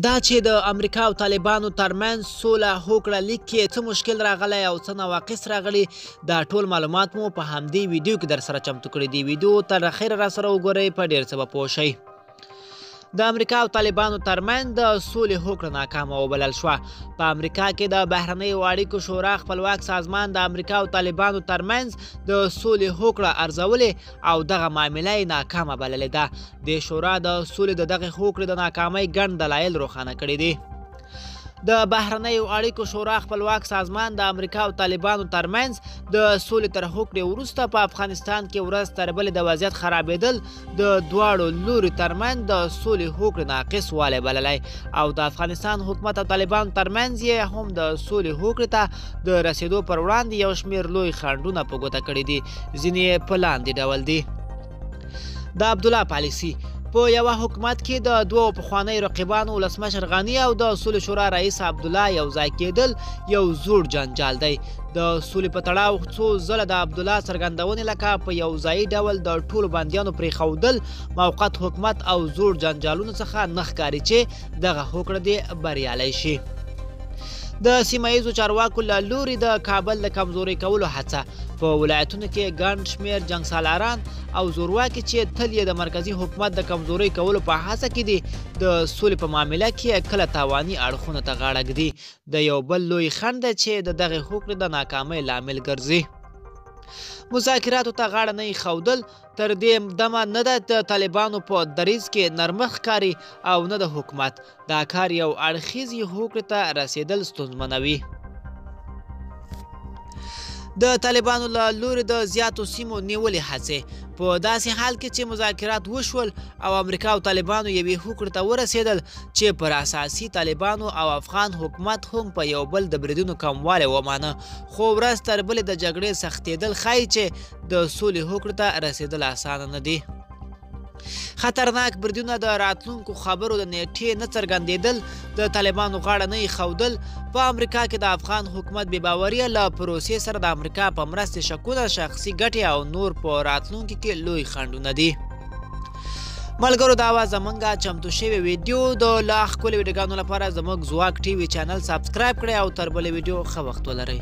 دا چې د امریکا او طالبانو ترمنځ سوله هوکړه لیک کې څه مشکل راغلی او څه نواقص راغلي دا ټول معلومات مو په همدې ویډیو کې در سره چمتو کړي دي. ویډیو تر اخره را سره وګورئ، په ډېر څه به پوه شئ. د امریکا او طالبانو ترمنځ د سولې هوکړه ناکامه وبلل شوه. په امریکا کې د بهرنیو اړیکو شورا خپلواک سازمان د امریکا او طالبانو ترمنځ د سولې هوکړه ارزولې او دغه معامله یې ناکامه بللې ده. د شورا د سولې د دغې هوکړې د ناکامۍ ګڼ دلایل روښانه کړي دي. د بهرنیو اړیکو شورا خپلواک سازمان د امریکا او طالبانو ترمنځ د سولې تر هوکړې وروسته په افغانستان کې ورځ تر بلې د وضعیت خرابېدل د دواړو لوري ترمنځ د سولې هوکړې ناقص والی بللی او د افغانستان حکومت او طالبانو ترمنځ یې هم د سولې هوکړې ته د رسېدو پر وړاندې یو شمېر لوی خنډونه په ګوته کړي دي. ځینې یې په لاندې ډول دي: د عبدالله پالیسي. په یوه حکومت کې د دوو پخوانیو رقیبانو ولسمشر غني او د سولې شورا رئیس عبدالله یو ځای کېدل یو زوړ جنجال دی. د سولې په تړاو څو ځله د عبدالله څرګندونې لکه په یو ځایي ډول د ټولو بندیانو پرېښودل موقت حکومت او زوړ جنجالونو څخه نه ښکاري چې دغه هوکړه دې بریالی شي. د سیمه ییزو چارواکو له لوري د کابل د کمزوري کولو هڅه. په ولایتونو کې ګڼ شمېر جنګسالاران او زورواکي چې تل یې د مرکزي حکومت د کمزوري کولو په هڅه کې دي د سولې په معامله کې کله تاواني اړخونو ته غاړه ږدي. د یو بل لوی خنډ دی چې د دغې هوکړې د ناکامۍ لامل ګرځي. مذاکراتو ته غاړه نه ایښودل. تر دې دمه نه ده د طالبانو په دریځ کې نرمښت ښکاري او نه د حکومت. دا کار یو اړخیزې هوکړې ته رسېدل ستونزمنوي. د طالبانو له لوري د زیاتو سیمو نیولې هڅې. په داسې حال کې چې مذاکرات وشول او امریکا او طالبانو یوې هوکړې ته ورسېدل چې پر اساسي طالبانو او افغان حکومت هم په یو بل د بریدونو کموالی ومانه، خو ورځ تر بلې د جګړې سختېدل ښایي چې د سولې هوکړې ته رسېدل اسانه نه دي. خطرناک بریدونه، د راتلونکو خبرو د نیټې نه څرګندېدل، د طالبانو غاړه نه ایښودل، په امریکا کې د افغان حکومت بې باوري له پروسې سره د امریکا په مرستې شکونه، شخصي ګټې او نور په راتلونکي کې لوی خنډونه دي. ملګرو، دا وه زموږ چمتو شوې ویډیو. د لا ښکلې ویډیوګانو لپاره زموږ ځواک ټي وي چینل سبسکرایب کړئ او تر بلې ویډیو ښه وخت ولرئ.